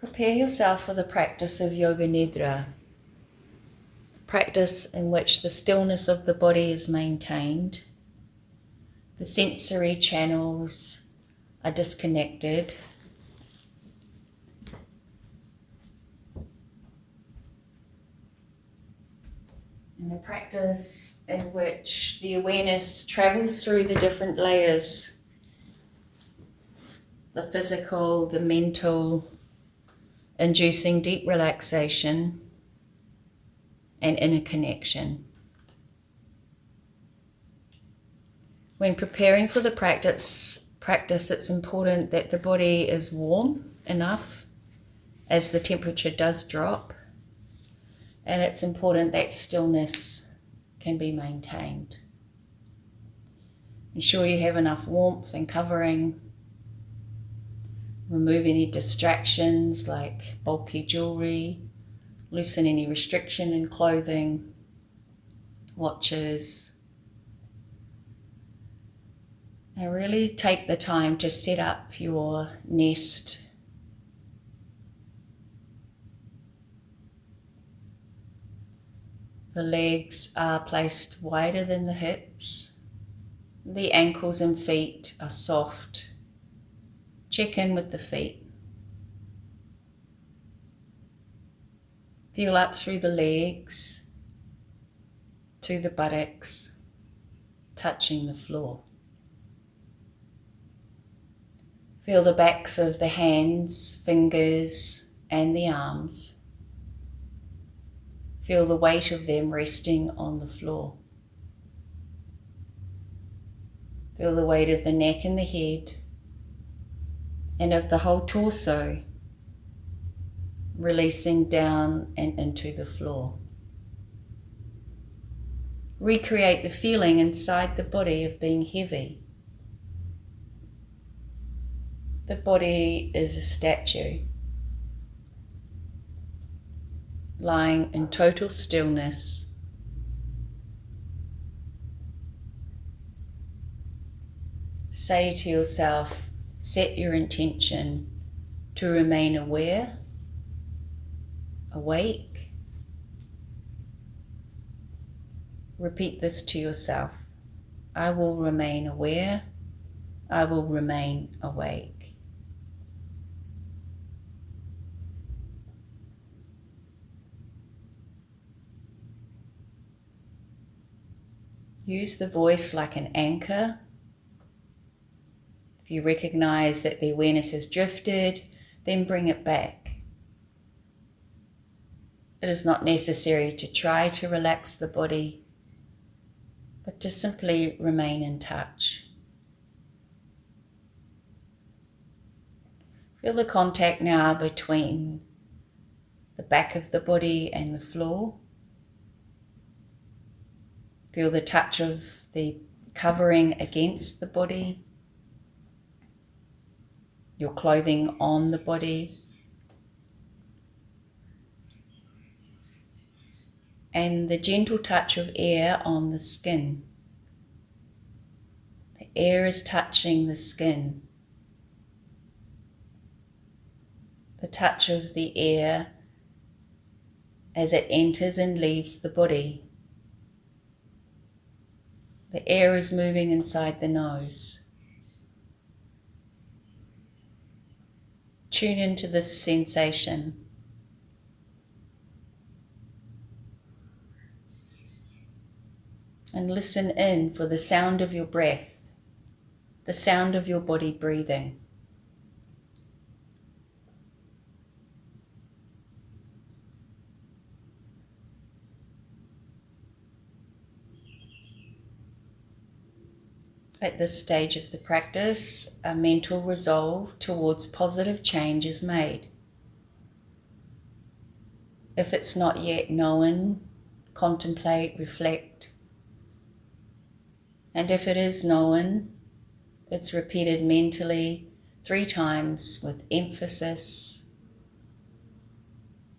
Prepare yourself for the practice of Yoga Nidra, practice in which the stillness of the body is maintained, the sensory channels are disconnected, and a practice in which the awareness travels through the different layers, the physical, the mental, inducing deep relaxation and inner connection. When preparing for the practice, it's important that the body is warm enough as the temperature does drop, and it's important that stillness can be maintained. Ensure you have enough warmth and covering. Remove any distractions like bulky jewelry, loosen any restriction in clothing, watches, and really take the time to set up your nest. The legs are placed wider than the hips. The ankles and feet are soft. Check in with the feet. Feel up through the legs to the buttocks, touching the floor. Feel the backs of the hands, fingers, and the arms. Feel the weight of them resting on the floor. Feel the weight of the neck and the head, and of the whole torso, releasing down and into the floor. Recreate the feeling inside the body of being heavy. The body is a statue, lying in total stillness. Say to yourself, set your intention to remain aware, awake. Repeat this to yourself. I will remain aware. I will remain awake. Use the voice like an anchor. If you recognize that the awareness has drifted, then bring it back. It is not necessary to try to relax the body, but to simply remain in touch. Feel the contact now between the back of the body and the floor. Feel the touch of the covering against the body, your clothing on the body, and the gentle touch of air on the skin. The air is touching the skin. The touch of the air as it enters and leaves the body. The air is moving inside the nose. Tune into this sensation. And listen in for the sound of your breath, the sound of your body breathing. At this stage of the practice, a mental resolve towards positive change is made. If it's not yet known, contemplate, reflect. And if it is known, it's repeated mentally 3 times with emphasis,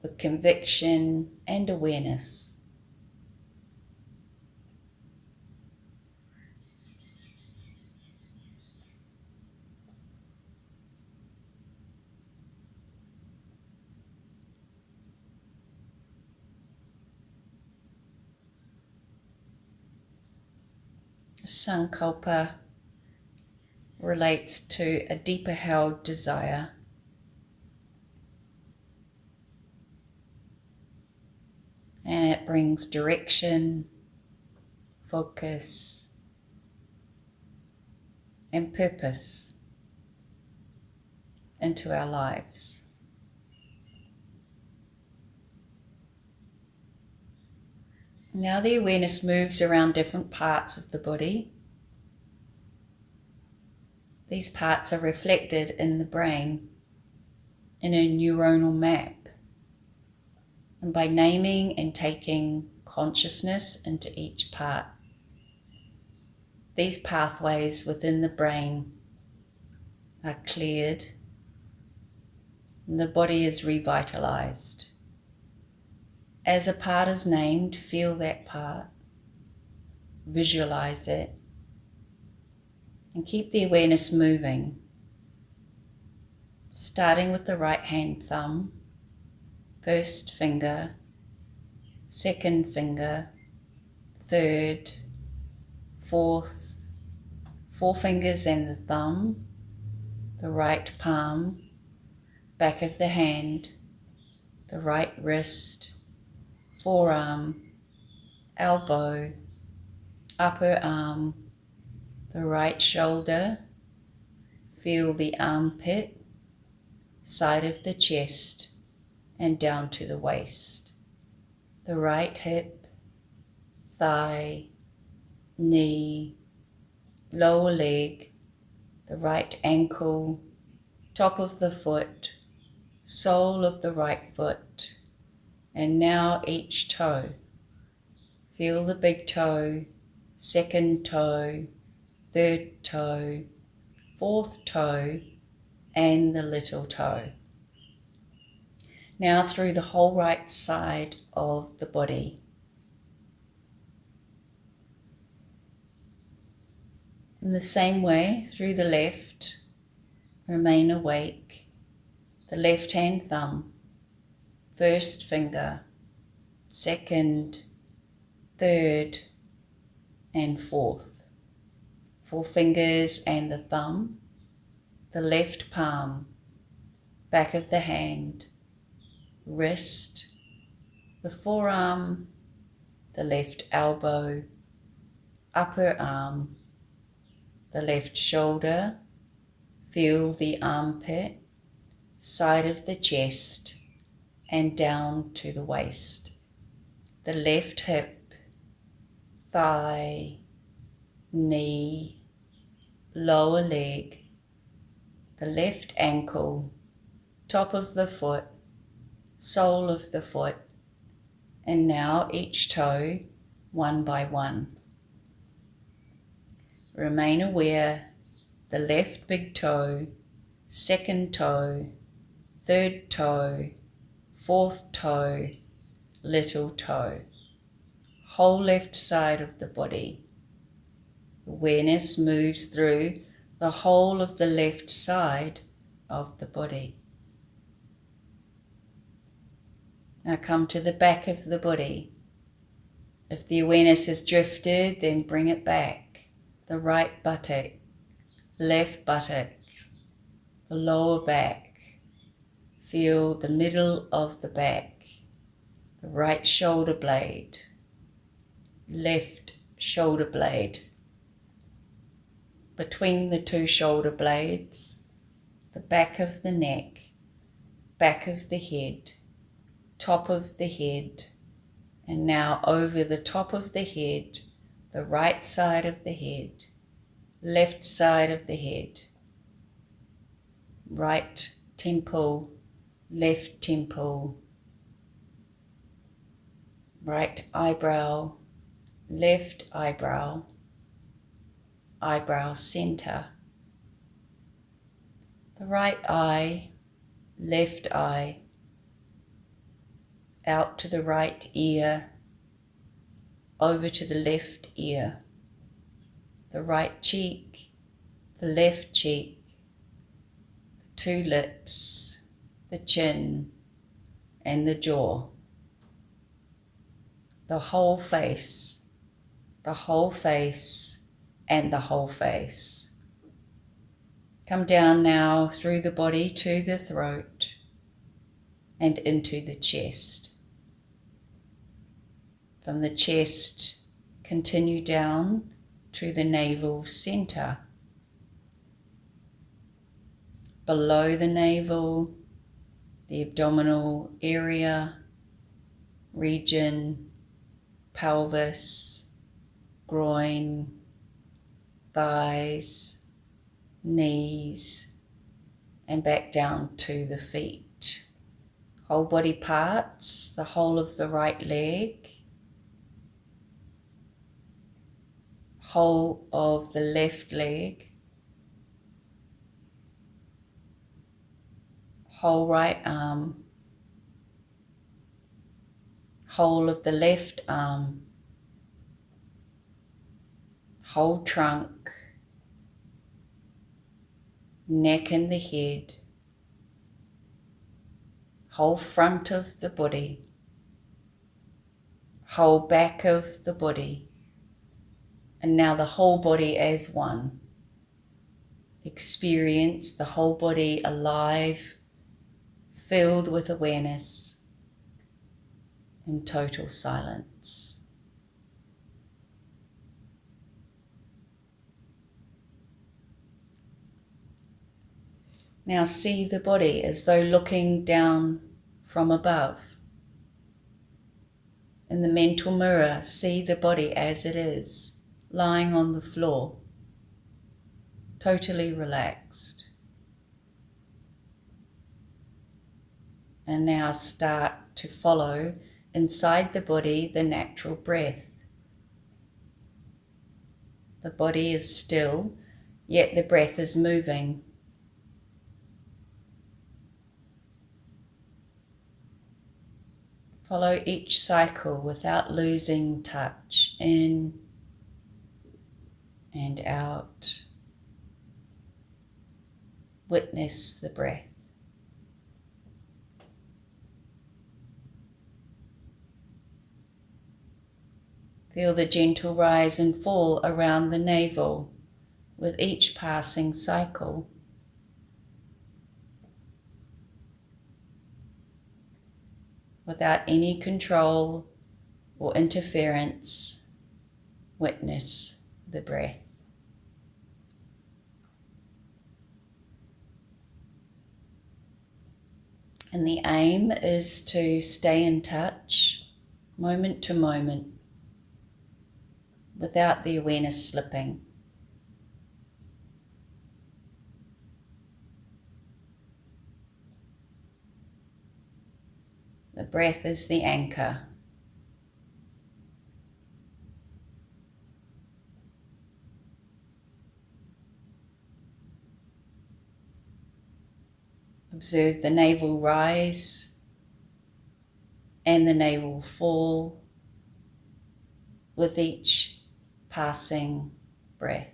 with conviction and awareness. Sankalpa relates to a deeper held desire. And it brings direction, focus, and purpose into our lives. Now the awareness moves around different parts of the body. These parts are reflected in the brain in a neuronal map. And by naming and taking consciousness into each part, these pathways within the brain are cleared and the body is revitalized. As a part is named, feel that part, visualize it, and keep the awareness moving, starting with the right hand thumb, first finger, second finger, third, fourth, four fingers and the thumb, the right palm, back of the hand, the right wrist, forearm, elbow, upper arm, the right shoulder, feel the armpit, side of the chest, and down to the waist. The right hip, thigh, knee, lower leg, the right ankle, top of the foot, sole of the right foot, and now each toe. Feel the big toe, second toe, third toe, fourth toe, and the little toe. Now through the whole right side of the body. In the same way, through the left, remain awake. The left hand thumb, first finger, second, third, and fourth. Four fingers and the thumb, the left palm, back of the hand, wrist, the forearm, the left elbow, upper arm, the left shoulder, feel the armpit, side of the chest, and down to the waist. The left hip, thigh, knee, lower leg, the left ankle, top of the foot, sole of the foot, and now each toe, one by one. Remain aware, the left big toe, second toe, third toe, fourth toe, little toe. Whole left side of the body. Awareness moves through the whole of the left side of the body. Now come to the back of the body. If the awareness has drifted, then bring it back. The right buttock, left buttock, the lower back. Feel the middle of the back, the right shoulder blade, left shoulder blade. Between the two shoulder blades, the back of the neck, back of the head, top of the head, and now over the top of the head, the right side of the head, left side of the head, right temple, left temple, right eyebrow, left eyebrow, eyebrow center, the right eye, left eye, out to the right ear, over to the left ear, the right cheek, the left cheek, the two lips, the chin, and the jaw, the whole face, and the whole face. Come down now through the body to the throat and into the chest. From the chest, continue down to the navel center. Below the navel, the abdominal area, region, pelvis, groin, thighs, knees, and back down to the feet. Whole body parts, the whole of the right leg, whole of the left leg, whole right arm, whole of the left arm, whole trunk, neck and the head, whole front of the body, whole back of the body, and now the whole body as one. Experience the whole body alive, filled with awareness, in total silence. Now see the body as though looking down from above. In the mental mirror, see the body as it is, lying on the floor, totally relaxed. And now start to follow inside the body the natural breath. The body is still, yet the breath is moving. Follow each cycle without losing touch, in and out. Witness the breath. Feel the gentle rise and fall around the navel with each passing cycle. Without any control or interference, witness the breath. And the aim is to stay in touch, moment to moment, without the awareness slipping. The breath is the anchor. Observe the navel rise and the navel fall with each passing breath.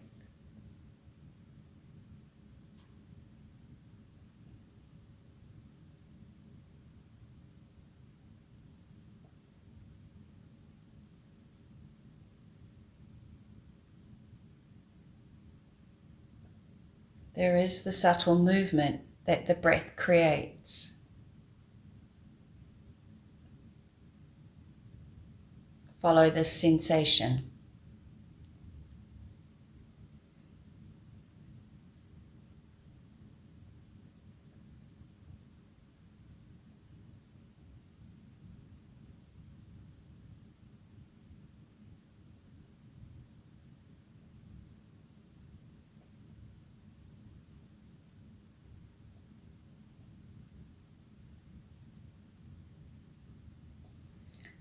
There is the subtle movement that the breath creates. Follow this sensation.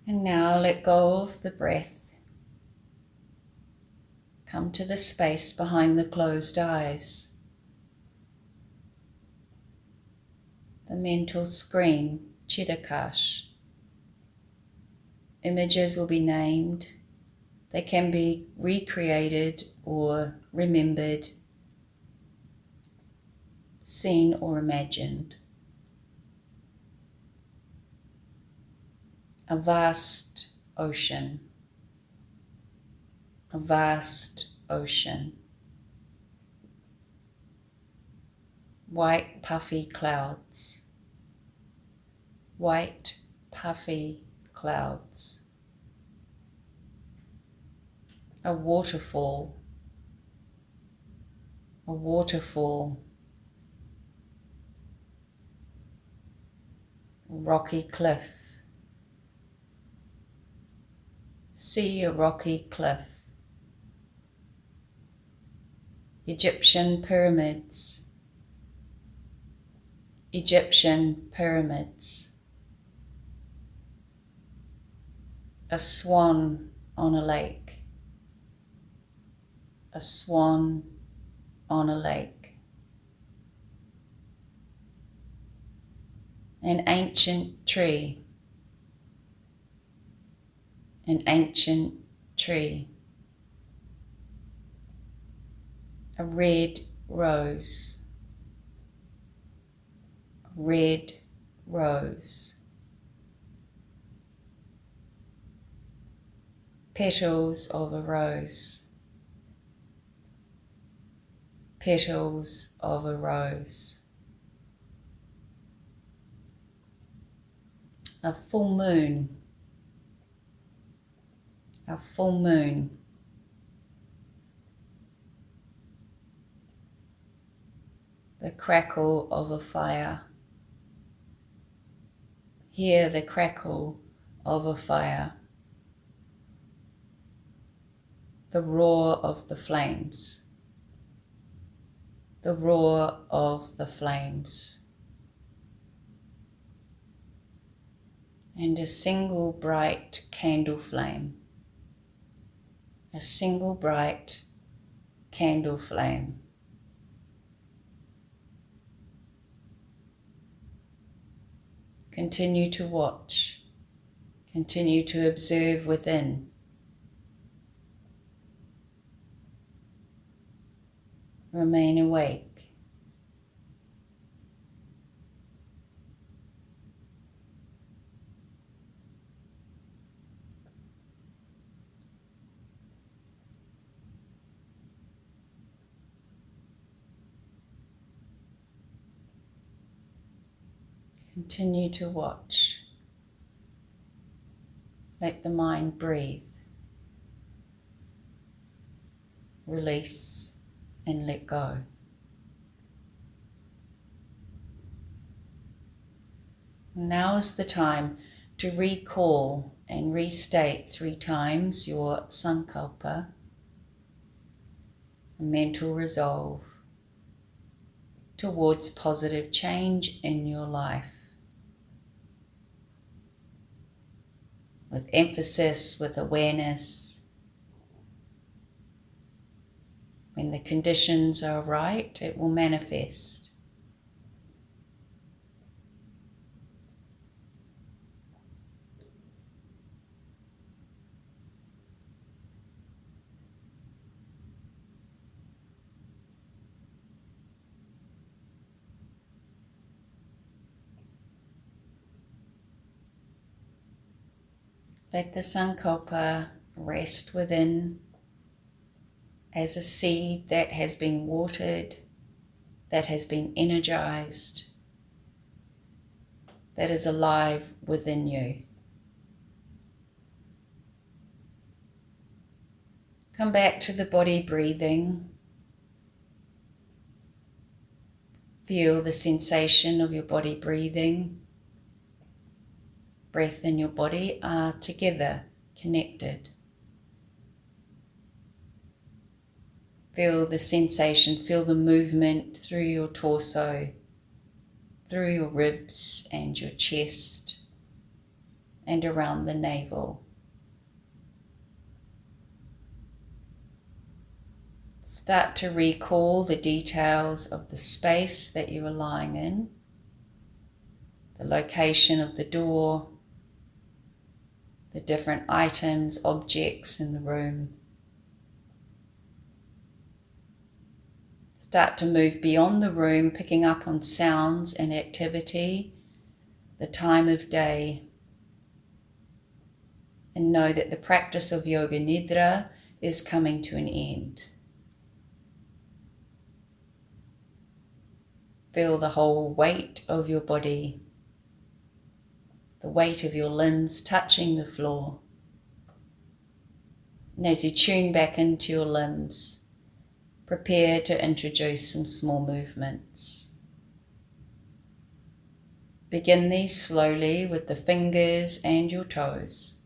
And now let go of the breath. Come to the space behind the closed eyes. The mental screen, Chittakash. Images will be named. They can be recreated or remembered, seen or imagined. A vast ocean, a vast ocean. White puffy clouds. White puffy clouds. A waterfall. A waterfall. Rocky cliff. See a rocky cliff. Egyptian pyramids. Egyptian pyramids. A swan on a lake. A swan on a lake. An ancient tree. An ancient tree. A red rose. A red rose. Petals of a rose. Petals of a rose. A full moon. A full moon. The crackle of a fire. Hear the crackle of a fire. The roar of the flames. The roar of the flames. And a single bright candle flame. A single bright candle flame. Continue to watch. Continue to observe within. Remain awake. Continue to watch. Let the mind breathe. Release and let go. Now is the time to recall and restate 3 times your sankalpa, a mental resolve towards positive change in your life. With emphasis, with awareness. When the conditions are right, it will manifest. Let the sankalpa rest within as a seed that has been watered, that has been energized, that is alive within you. Come back to the body breathing. Feel the sensation of your body breathing. Breath and your body are together, connected. Feel the sensation, feel the movement through your torso, through your ribs and your chest, and around the navel. Start to recall the details of the space that you are lying in, the location of the door, the different items, objects in the room. Start to move beyond the room, picking up on sounds and activity, the time of day, and know that the practice of Yoga Nidra is coming to an end. Feel the whole weight of your body, the weight of your limbs touching the floor. And as you tune back into your limbs, prepare to introduce some small movements. Begin these slowly with the fingers and your toes,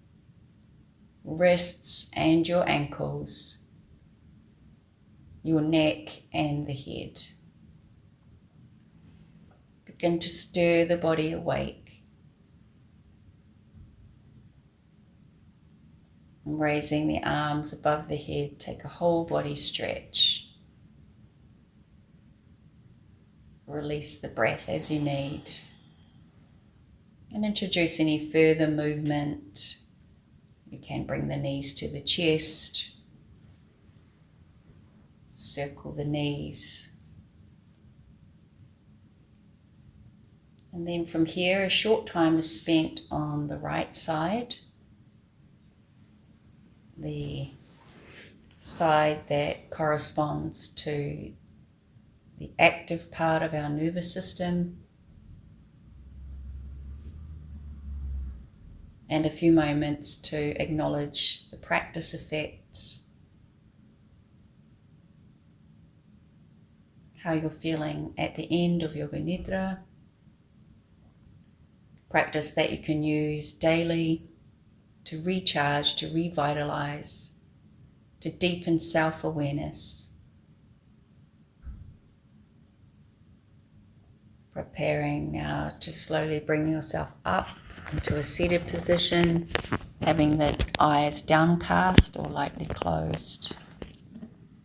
wrists and your ankles, your neck and the head. Begin to stir the body awake. And raising the arms above the head, take a whole body stretch. Release the breath as you need. And introduce any further movement. You can bring the knees to the chest. Circle the knees. And then from here, a short time is spent on the right side. The side that corresponds to the active part of our nervous system. And a few moments to acknowledge the practice effects, how you're feeling at the end of Yoga Nidra, practice that you can use daily to recharge, to revitalize, to deepen self-awareness. Preparing now to slowly bring yourself up into a seated position, having the eyes downcast or lightly closed.